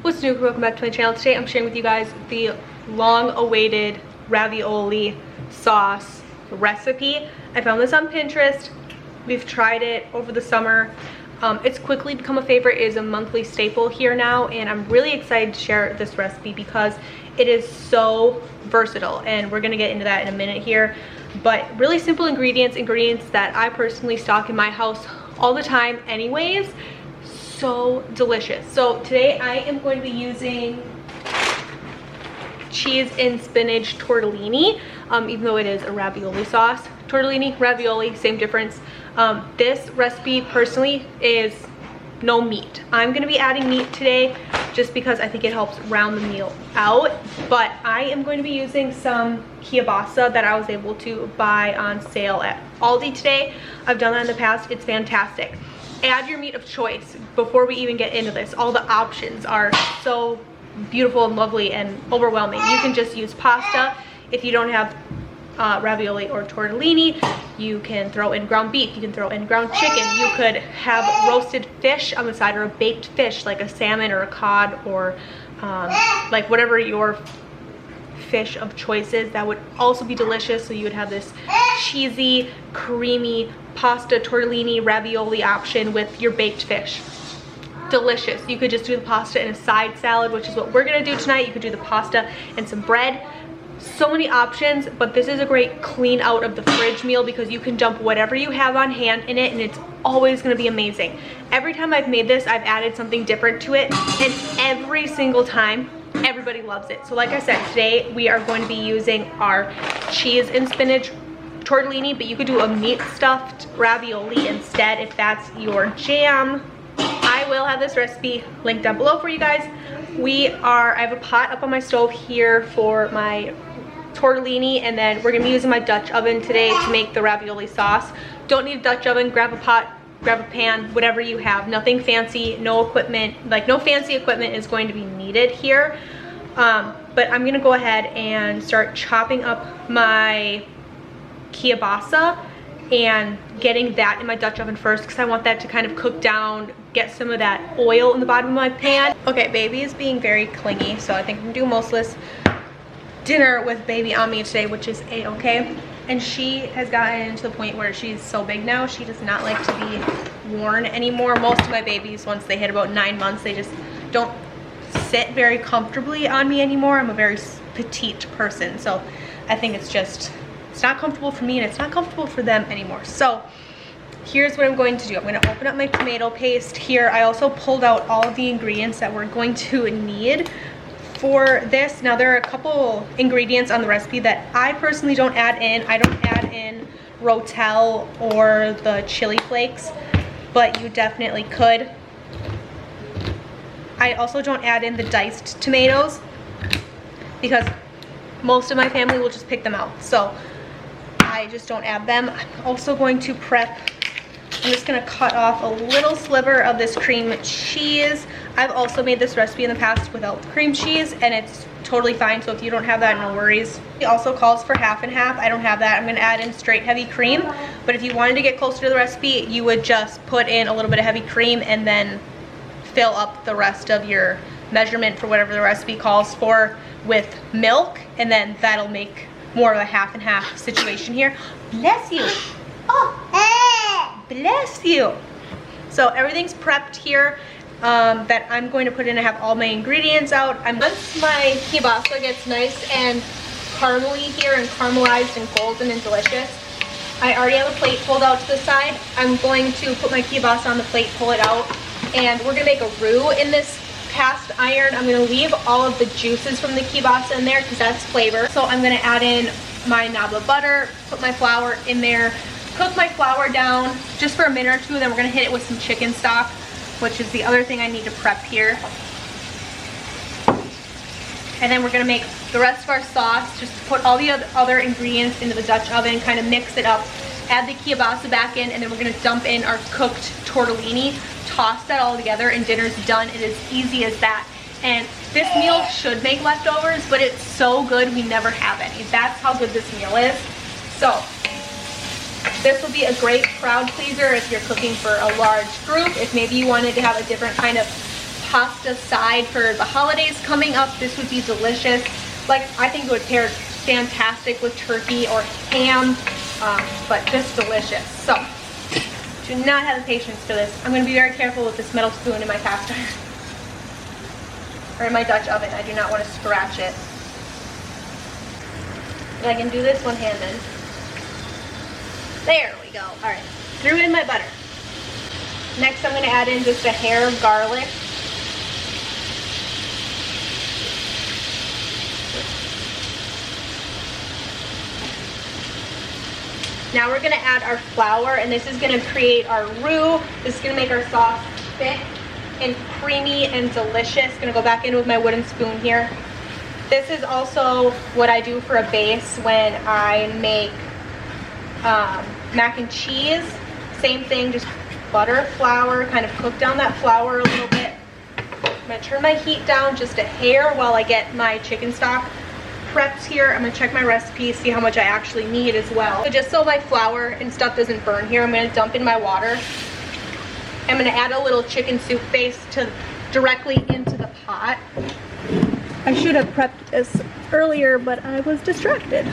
What's new? Welcome back to my channel. Today I'm sharing with you guys the long-awaited ravioli sauce recipe. I found this on Pinterest. We've tried it over the summer. It's quickly become a favorite. It is a monthly staple here now, and I'm really excited to share this recipe because it is so versatile, and we're gonna get into that in a minute here. But really simple ingredients that I personally stock in my house all the time anyways. So delicious. So today I am going to be using cheese and spinach tortellini, even though it is a ravioli sauce. Tortellini, ravioli, same difference. This recipe personally is no meat. I'm going to be adding meat today just because I think it helps round the meal out. But I am going to be using some kielbasa that I was able to buy on sale at Aldi today. I've done that in the past. It's fantastic. Add your meat of choice before we even get into this. All the options are so beautiful and lovely and overwhelming. You can just use pasta. If you don't have ravioli or tortellini, you can throw in ground beef, you can throw in ground chicken, you could have roasted fish on the side, or a baked fish like a salmon or a cod, or like whatever your fish of choice is. That would also be delicious. So you would have this cheesy, creamy pasta tortellini ravioli option with your baked fish. Delicious. You could just do the pasta in a side salad, which is what we're gonna do tonight. You could do the pasta and some bread. So many options, but this is a great clean out of the fridge meal because you can dump whatever you have on hand in it, and it's always going to be amazing. Every time I've made this, I've added something different to it, and every single time everybody loves it. So like I said, today we are going to be using our cheese and spinach tortellini, but you could do a meat stuffed ravioli instead if that's your jam. I will have this recipe linked down below for you guys. I have a pot up on my stove here for my tortellini, and then we're gonna be using my Dutch oven today to make the ravioli sauce. Don't need a Dutch oven. Grab a pot, grab a pan, whatever you have. Nothing fancy, no equipment, like no fancy equipment is going to be needed here. But I'm gonna go ahead and start chopping up my kielbasa and getting that in my Dutch oven first because I want that to kind of cook down, get some of that oil in the bottom of my pan. Okay, baby is being very clingy, so I think I'm gonna do mostless dinner with baby on me today, which is a-okay. And she has gotten to the point where she's so big now, she does not like to be worn anymore. Most of my babies, once they hit about 9 months, they just don't sit very comfortably on me anymore. I'm a very petite person, so I think it's not comfortable for me, and it's not comfortable for them anymore. So here's what I'm going to do. I'm going to open up my tomato paste here. I also pulled out all of the ingredients that we're going to need for this. Now there are a couple ingredients on the recipe that I personally don't add in. I don't add in rotel or the chili flakes, but you definitely could. I also don't add in the diced tomatoes because most of my family will just pick them out. So I just don't add them. I'm also going to I'm just gonna cut off a little sliver of this cream cheese. I've also made this recipe in the past without cream cheese, and it's totally fine. So if you don't have that, no worries. It also calls for half and half. I don't have that. I'm gonna add in straight heavy cream. But if you wanted to get closer to the recipe, you would just put in a little bit of heavy cream and then fill up the rest of your measurement for whatever the recipe calls for with milk, and then that'll make more of a half and half situation here. Bless you. Oh, bless you. So everything's prepped here that I'm going to put in. I have all my ingredients out. Once my kielbasa gets nice and caramely here and caramelized and golden and delicious, I already have a plate pulled out to the side. I'm going to put my kielbasa on the plate, pull it out, and we're gonna make a roux in this cast iron. I'm gonna leave all of the juices from the kielbasa in there because that's flavor. So I'm gonna add in my knob of butter, put my flour in there, cook my flour down just for a minute or two, then we're gonna hit it with some chicken stock, which is the other thing I need to prep here. And then we're gonna make the rest of our sauce, just put all the other ingredients into the Dutch oven, kind of mix it up, add the kielbasa back in, and then we're gonna dump in our cooked tortellini, toss that all together, and dinner's done. It is easy as that. And this meal should make leftovers, but it's so good we never have any. That's how good this meal is. So this will be a great crowd pleaser if you're cooking for a large group. If maybe you wanted to have a different kind of pasta side for the holidays coming up, this would be delicious. Like, I think it would pair fantastic with turkey or ham, but just delicious. So, do not have the patience for this. I'm going to be very careful with this metal spoon in my cast iron. Or in my Dutch oven. I do not want to scratch it. But I can do this one-handed. There we go. Alright. Threw in my butter. Next I'm going to add in just a hair of garlic. Now we're going to add our flour, and this is going to create our roux. This is going to make our sauce thick and creamy and delicious. Going to go back in with my wooden spoon here. This is also what I do for a base when I make mac and cheese. Same thing, just butter, flour, kind of cook down that flour a little bit. I'm going to turn my heat down just a hair while I get my chicken stock prepped here. I'm going to check my recipe, see how much I actually need as well. So just so my flour and stuff doesn't burn here, I'm going to dump in my water. I'm going to add a little chicken soup base directly into the pot. I should have prepped this earlier, but I was distracted.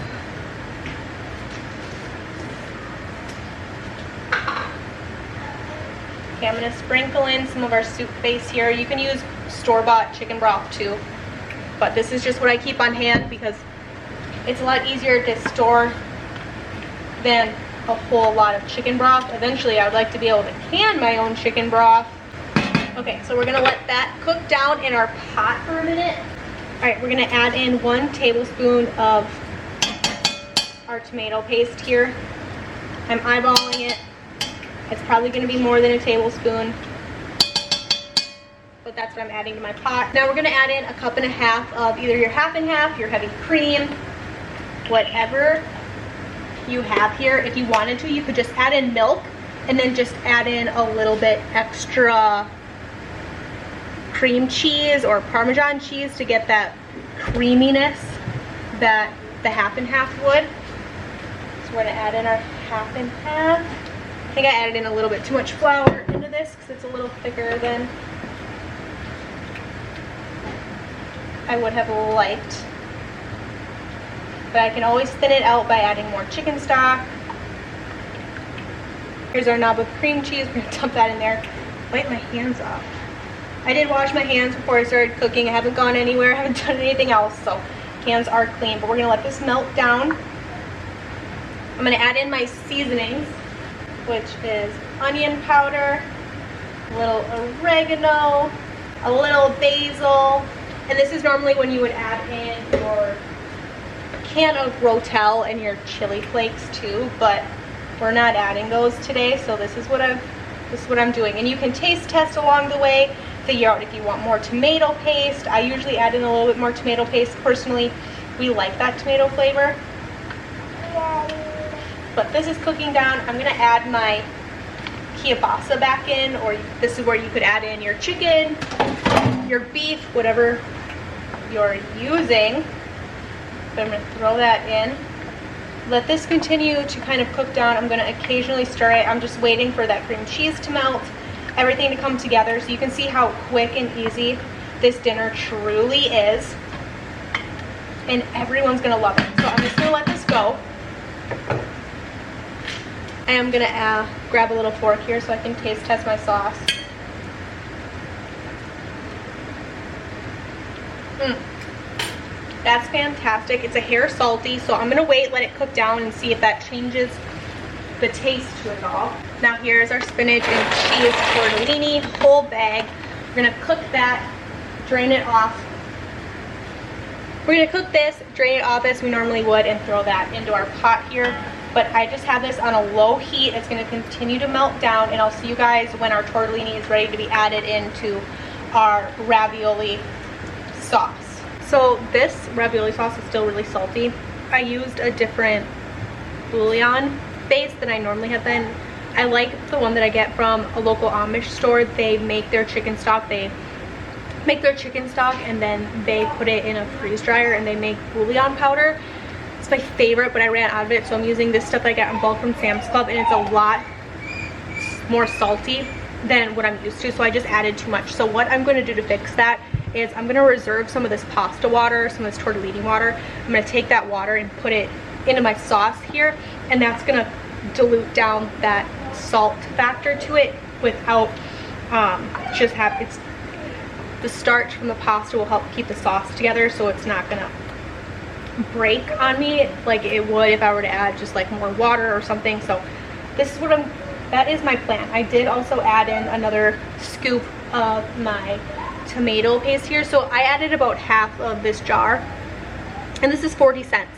Okay, I'm going to sprinkle in some of our soup base here. You can use store-bought chicken broth too, but this is just what I keep on hand because it's a lot easier to store than a whole lot of chicken broth. Eventually, I would like to be able to can my own chicken broth. Okay, so we're going to let that cook down in our pot for a minute. Alright, we're going to add in 1 tablespoon of our tomato paste here. I'm eyeballing it. It's probably going to be more than a tablespoon, but that's what I'm adding to my pot. Now we're going to add in 1.5 cups of either your half and half, your heavy cream, whatever you have here. If you wanted to, you could just add in milk and then just add in a little bit extra cream cheese or Parmesan cheese to get that creaminess that the half and half would. So we're going to add in our half and half. I think I added in a little bit too much flour into this because it's a little thicker than I would have liked. But I can always thin it out by adding more chicken stock. Here's our knob of cream cheese. We're going to dump that in there. Wipe my hands off. I did wash my hands before I started cooking. I haven't gone anywhere. I haven't done anything else, so hands are clean. But we're going to let this melt down. I'm going to add in my seasonings, which is onion powder, a little oregano, a little basil, and this is normally when you would add in your can of Rotel and your chili flakes too, but we're not adding those today, so this is what I'm doing. And you can taste test along the way, figure out if you want more tomato paste. I usually add in a little bit more tomato paste. Personally, we like that tomato flavor. But this is cooking down. I'm going to add my kielbasa back in, or this is where you could add in your chicken, your beef, whatever you're using. But I'm going to throw that in. Let this continue to kind of cook down. I'm going to occasionally stir it. I'm just waiting for that cream cheese to melt, everything to come together, so you can see how quick and easy this dinner truly is. And everyone's going to love it. So I'm just going to let this go. I am going to grab a little fork here so I can taste test my sauce. That's fantastic. It's a hair salty, so I'm going to wait, let it cook down, and see if that changes the taste to it all. Now here's our spinach and cheese tortellini, whole bag. We're going to cook that, drain it off. We're going to cook this, drain it off as we normally would, and throw that into our pot here. But I just have this on a low heat. It's going to continue to melt down, and I'll see you guys when our tortellini is ready to be added into our ravioli sauce. So this ravioli sauce is still really salty. I used a different bouillon base than I normally have been. I like the one that I get from a local Amish store. They make their chicken stock. They make their chicken stock and then they put it in a freeze dryer and they make bouillon powder. It's my favorite, but I ran out of it, so I'm using this stuff that I got in bulk from Sam's Club, and it's a lot more salty than what I'm used to, so I just added too much. So what I'm going to do to fix that is I'm going to reserve some of this pasta water, some of this tortellini water. I'm going to take that water and put it into my sauce here, and that's going to dilute down that salt factor to it without it's the starch from the pasta will help keep the sauce together, so it's not going to break on me like it would if I were to add just like more water or something. So this is what that is my plan. I did also add in another scoop of my tomato paste here, so I added about half of this jar, and this is 40 cents.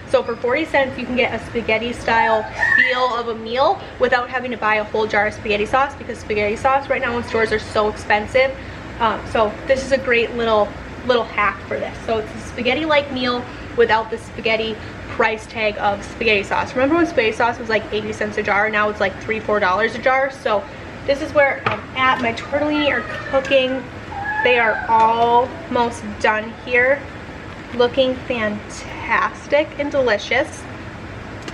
So for 40 cents you can get a spaghetti style feel of a meal without having to buy a whole jar of spaghetti sauce, because spaghetti sauce right now in stores are so expensive. So this is a great little hack for this. So it's a spaghetti like meal without the spaghetti price tag of spaghetti sauce. Remember when spaghetti sauce was like 80 cents a jar? Now it's like $3-4 a jar. So this is where I'm at. My tortellini are cooking. They are almost done here, looking fantastic and delicious.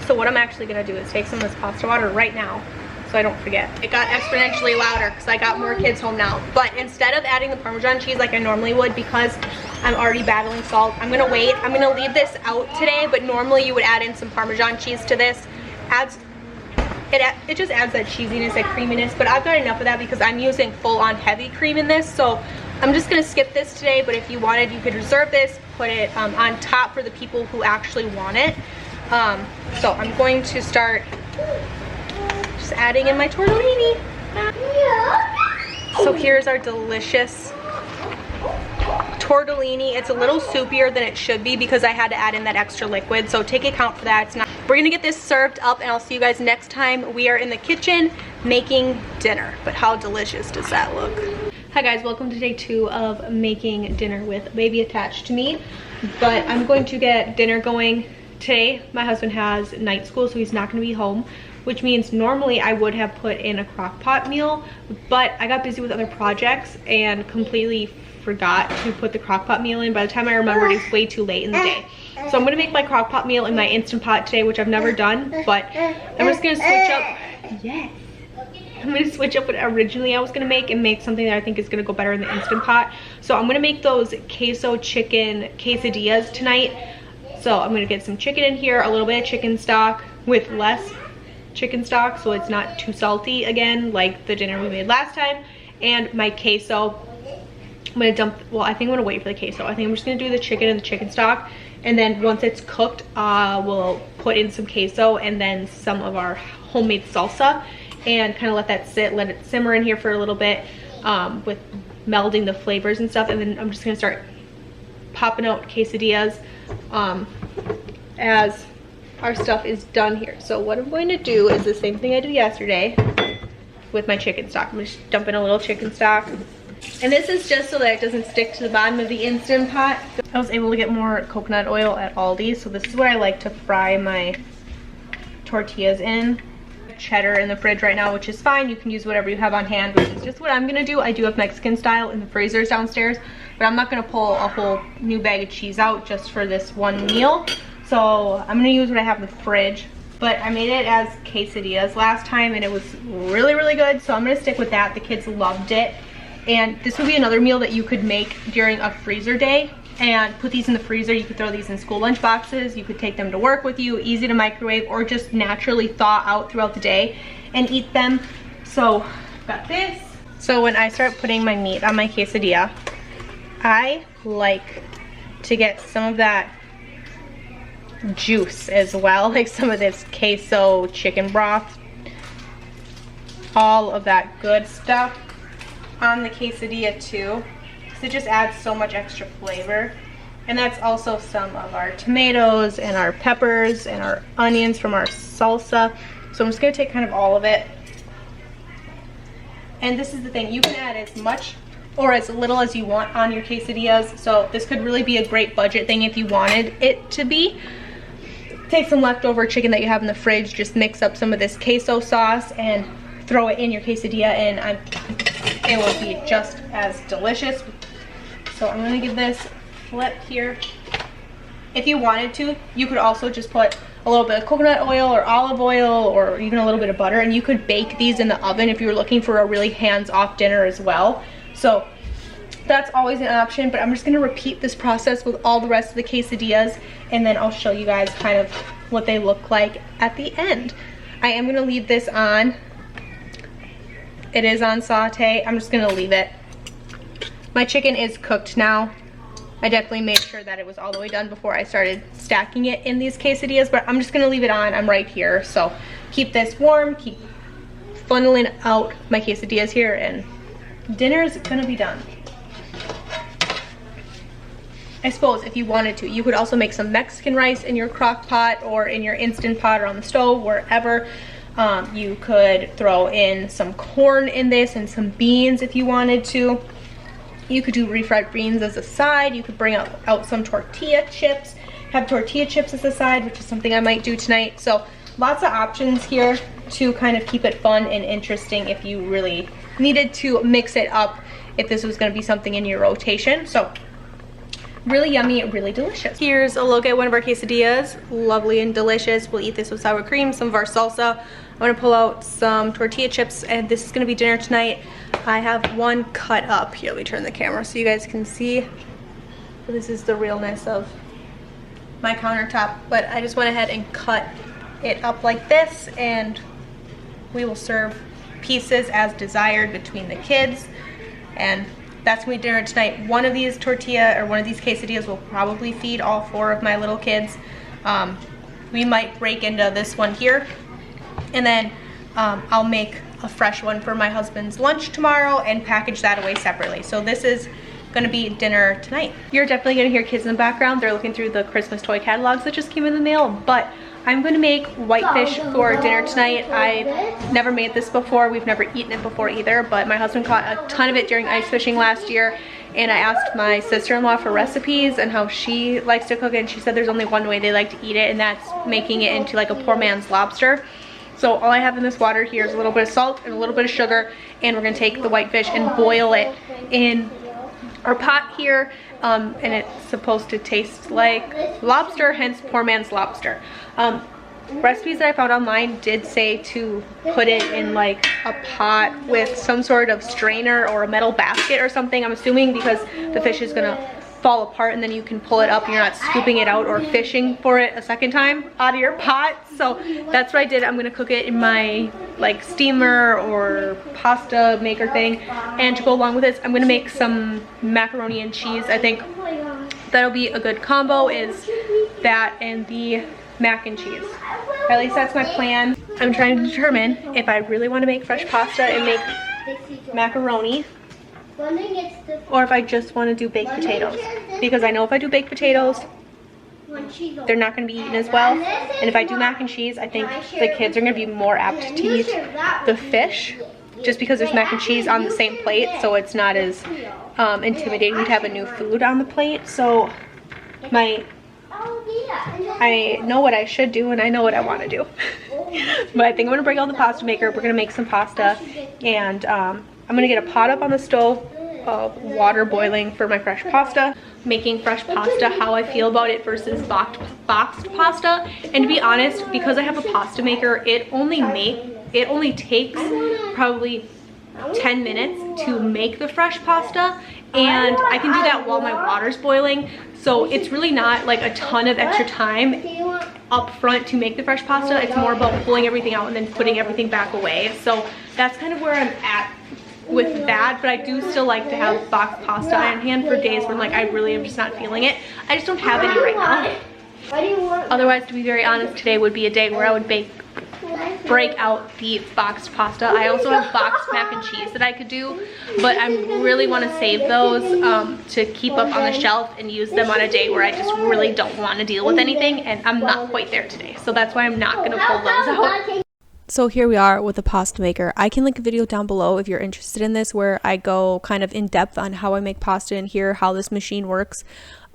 So what I'm actually gonna do is take some of this pasta water right now so I don't forget. It got exponentially louder because I got more kids home now. But instead of adding the Parmesan cheese like I normally would, because I'm already battling salt, I'm gonna wait. I'm gonna leave this out today, but normally you would add in some Parmesan cheese to this. It just adds that cheesiness, that creaminess, but I've got enough of that because I'm using full-on heavy cream in this, so I'm just gonna skip this today. But if you wanted, you could reserve this, put it on top for the people who actually want it. So I'm going to start just adding in my tortellini. So here's our delicious tortellini. It's a little soupier than it should be because I had to add in that extra liquid, so take account for that. It's not. We're gonna get this served up, and I'll see you guys next time we are in the kitchen making dinner. But how delicious does that look? Hi guys, welcome to day 2 of making dinner with baby attached to me. But I'm going to get dinner going today. My husband has night school, so he's not going to be home, which means normally I would have put in a crock pot meal, but I got busy with other projects and completely forgot to put the crock pot meal in. By the time I remembered, it's way too late in the day. So I'm going to make my crock pot meal in my Instant Pot today, which I've never done, but I'm just going to switch up. Yes. I'm going to switch up what originally I was going to make and make something that I think is going to go better in the Instant Pot. So I'm going to make those queso chicken quesadillas tonight. So I'm going to get some chicken in here, a little bit of chicken stock with less chicken stock so it's not too salty again like the dinner we made last time, and my queso. I'm going to dump, well, I think I'm going to wait for the queso. I think I'm just going to do the chicken and the chicken stock, and then once it's cooked, we'll put in some queso and then some of our homemade salsa and kind of let that sit, let it simmer in here for a little bit with melding the flavors and stuff. And then I'm just going to start popping out quesadillas as our stuff is done here. So what I'm going to do is the same thing I did yesterday with my chicken stock. I'm just dumping a little chicken stock. And this is just so that it doesn't stick to the bottom of the Instant Pot. I was able to get more coconut oil at Aldi, so this is what I like to fry my tortillas in. Cheddar in the fridge right now, which is fine. You can use whatever you have on hand, which is just what I'm gonna do. I do have Mexican style in the freezers downstairs, but I'm not gonna pull a whole new bag of cheese out just for this one meal. So I'm gonna use what I have in the fridge. But I made it as quesadillas last time and it was really, really good. So I'm gonna stick with that. The kids loved it. And this would be another meal that you could make during a freezer day and put these in the freezer. You could throw these in school lunch boxes. You could take them to work with you, easy to microwave, or just naturally thaw out throughout the day and eat them. So I've got this. So when I start putting my meat on my quesadilla, I like to get some of that juice as well, like some of this queso chicken broth, all of that good stuff on the quesadilla too, because it just adds so much extra flavor. And that's also some of our tomatoes and our peppers and our onions from our salsa. So I'm just going to take kind of all of it. And this is the thing, you can add as much or as little as you want on your quesadillas. So this could really be a great budget thing if you wanted it to be. Take some leftover chicken that you have in the fridge, just mix up some of this queso sauce and throw it in your quesadilla, and it will be just as delicious. So I'm going to give this flip here. If you wanted to, you could also just put a little bit of coconut oil or olive oil or even a little bit of butter, and you could bake these in the oven if you were looking for a really hands-off dinner as well. So that's always an option, but I'm just gonna repeat this process with all the rest of the quesadillas, and then I'll show you guys kind of what they look like at the end. I am gonna leave this on. It is on saute. I'm just gonna leave it. My chicken is cooked now. I definitely made sure that it was all the way done before I started stacking it in these quesadillas, but I'm just gonna leave it on. I'm right here, so keep this warm, keep funneling out my quesadillas here, and dinner's gonna be done. I suppose if you wanted to, you could also make some Mexican rice in your crock pot or in your Instant Pot or on the stove, wherever. You could throw in some corn in this and some beans if you wanted to. You could do refried beans as a side. You could bring out some tortilla chips, have tortilla chips as a side, which is something I might do tonight. So lots of options here to kind of keep it fun and interesting if you really needed to mix it up, if this was going to be something in your rotation. So really yummy, really delicious. Here's a look at one of our quesadillas. Lovely and delicious. We'll eat this with sour cream, some of our salsa. I'm gonna pull out some tortilla chips, and this is gonna be dinner tonight. I have one cut up. Here, let me turn the camera so you guys can see. This is the realness of my countertop, but I just went ahead and cut it up like this, and we will serve pieces as desired between the kids, and that's gonna be dinner tonight. One of these tortilla or one of these quesadillas will probably feed all 4 of my little kids. We might break into this one here, and then I'll make a fresh one for my husband's lunch tomorrow and package that away separately. So this is gonna be dinner tonight. You're definitely gonna hear kids in the background. They're looking through the Christmas toy catalogs that just came in the mail, but I'm gonna make whitefish for dinner tonight. I've never made this before. We've never eaten it before either, but my husband caught a ton of it during ice fishing last year, and I asked my sister-in-law for recipes and how she likes to cook it, and she said there's only one way they like to eat it, and that's making it into like a poor man's lobster. So all I have in this water here is a little bit of salt and a little bit of sugar, and we're gonna take the whitefish and boil it in our pot here, and it's supposed to taste like lobster, hence poor man's lobster. Recipes that I found online did say to put it in like a pot with some sort of strainer or a metal basket or something. I'm assuming because the fish is gonna fall apart and then you can pull it up and you're not scooping it out or fishing for it a second time out of your pot. So that's what I did. I'm gonna cook it in my like steamer or pasta maker thing, and to go along with this I'm gonna make some macaroni and cheese. I think that'll be a good combo, is that and the mac and cheese. Or at least that's my plan. I'm trying to determine if I really want to make fresh pasta and make macaroni, or if I just want to do baked potatoes, because I know if I do baked potatoes they're not going to be eaten as well, and if I do mac and cheese I think the kids are going to be more apt to eat the fish, just because there's mac and cheese on the same plate, so it's not as intimidating to have a new food on the plate. So I know what I should do and I know what I want to do. But I think I'm going to bring out the pasta maker. We're going to make some pasta, and I'm going to get a pot up on the stove of water boiling for my fresh pasta. Making fresh pasta, how I feel about it versus boxed pasta. And to be honest, because I have a pasta maker, it only takes probably 10 minutes to make the fresh pasta, and I can do that while my water's boiling. So it's really not like a ton of extra time up front to make the fresh pasta. It's more about pulling everything out and then putting everything back away. So that's kind of where I'm at with that, but I do still like to have boxed pasta on hand for days when like I really am just not feeling it. I just don't have any right now. Otherwise, to be very honest, today would be a day where I would break out the boxed pasta. I also have boxed mac and cheese that I could do, but I really want to save those to keep up on the shelf and use them on a day where I just really don't want to deal with anything, and I'm not quite there today, so that's why I'm not going to pull those out. So here we are with the pasta maker. I can link a video down below if you're interested in this, where I go kind of in depth on how I make pasta in here, how this machine works.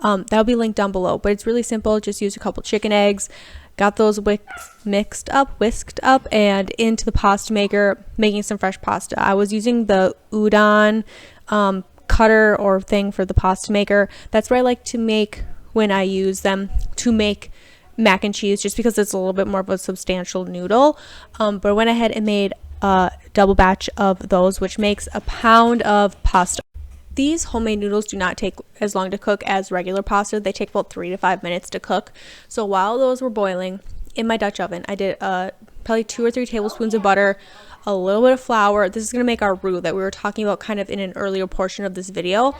That'll be linked down below, but it's really simple. Just use a couple chicken eggs, got those whisked up and into the pasta maker, making some fresh pasta. I was using the udon cutter or thing for the pasta maker. That's what I like to make when I use them to make mac and cheese just because it's a little bit more of a substantial noodle. But I went ahead and made a double batch of those, which makes a pound of pasta. These homemade noodles do not take as long to cook as regular pasta. They take about 3 to 5 minutes to cook. So while those were boiling in my Dutch oven, I did probably 2 or 3 tablespoons of butter, a little bit of flour. This is going to make our roux that we were talking about kind of in an earlier portion of this video.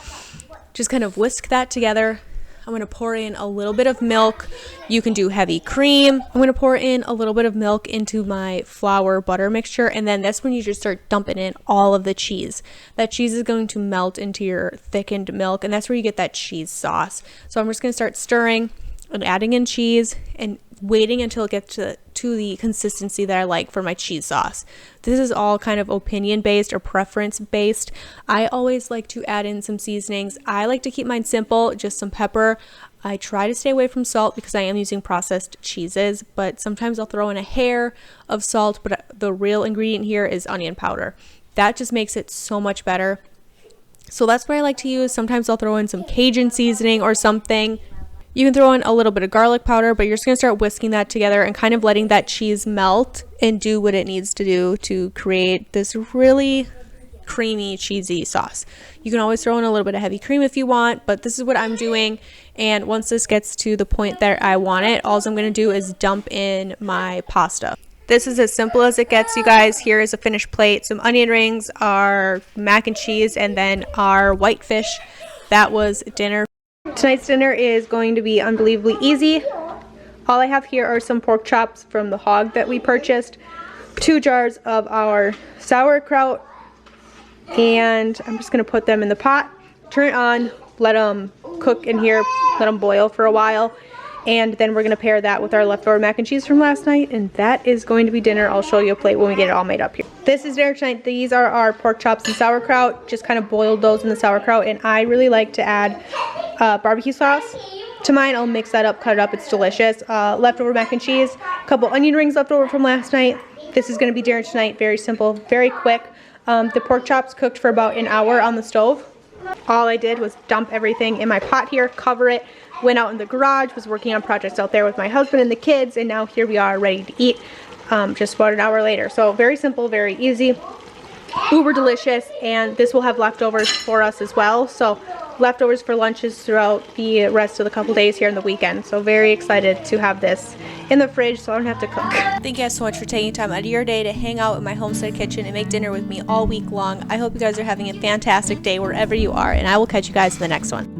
Just kind of whisk that together. I'm going to pour in a little bit of milk. You can do heavy cream. I'm going to pour in a little bit of milk into my flour butter mixture, and then that's when you just start dumping in all of the cheese. That cheese is going to melt into your thickened milk, and that's where you get that cheese sauce. So I'm just going to start stirring and adding in cheese and waiting until it gets to the consistency that I like for my cheese sauce. This is all kind of opinion based or preference based. I always like to add in some seasonings. I like to keep mine simple, just some pepper. I try to stay away from salt because I am using processed cheeses, but sometimes I'll throw in a hair of salt, but the real ingredient here is onion powder. That just makes it so much better. So that's what I like to use. Sometimes I'll throw in some Cajun seasoning or something. You can throw in a little bit of garlic powder, but you're just going to start whisking that together and kind of letting that cheese melt and do what it needs to do to create this really creamy, cheesy sauce. You can always throw in a little bit of heavy cream if you want, but this is what I'm doing. And once this gets to the point that I want it, all I'm going to do is dump in my pasta. This is as simple as it gets, you guys. Here is a finished plate, some onion rings, our mac and cheese, and then our white fish. That was dinner. Tonight's dinner is going to be unbelievably easy. All I have here are some pork chops from the hog that we purchased, 2 jars of our sauerkraut, and I'm just going to put them in the pot, turn it on, let them cook in here, let them boil for a while, and then we're going to pair that with our leftover mac and cheese from last night, and that is going to be dinner. I'll show you a plate when we get it all made up here. This is dinner tonight. These are our pork chops and sauerkraut. Just kind of boiled those in the sauerkraut, and I really like to add barbecue sauce to mine. I'll mix that up, cut it up. It's delicious. Leftover mac and cheese, a couple onion rings left over from last night. This is going to be dinner tonight. Very simple, very quick. The pork chops cooked for about an hour on the stove. All I did was dump everything in my pot here, cover it, went out in the garage, was working on projects out there with my husband and the kids, and now here we are ready to eat just about an hour later. So very simple, very easy, uber delicious, and this will have leftovers for us as well. So leftovers for lunches throughout the rest of the couple days here in the weekend. So very excited to have this in the fridge so I don't have to cook. Thank you guys so much for taking time out of your day to hang out in my Homestead kitchen and make dinner with me all week long. I hope you guys are having a fantastic day wherever you are, and I will catch you guys in the next one.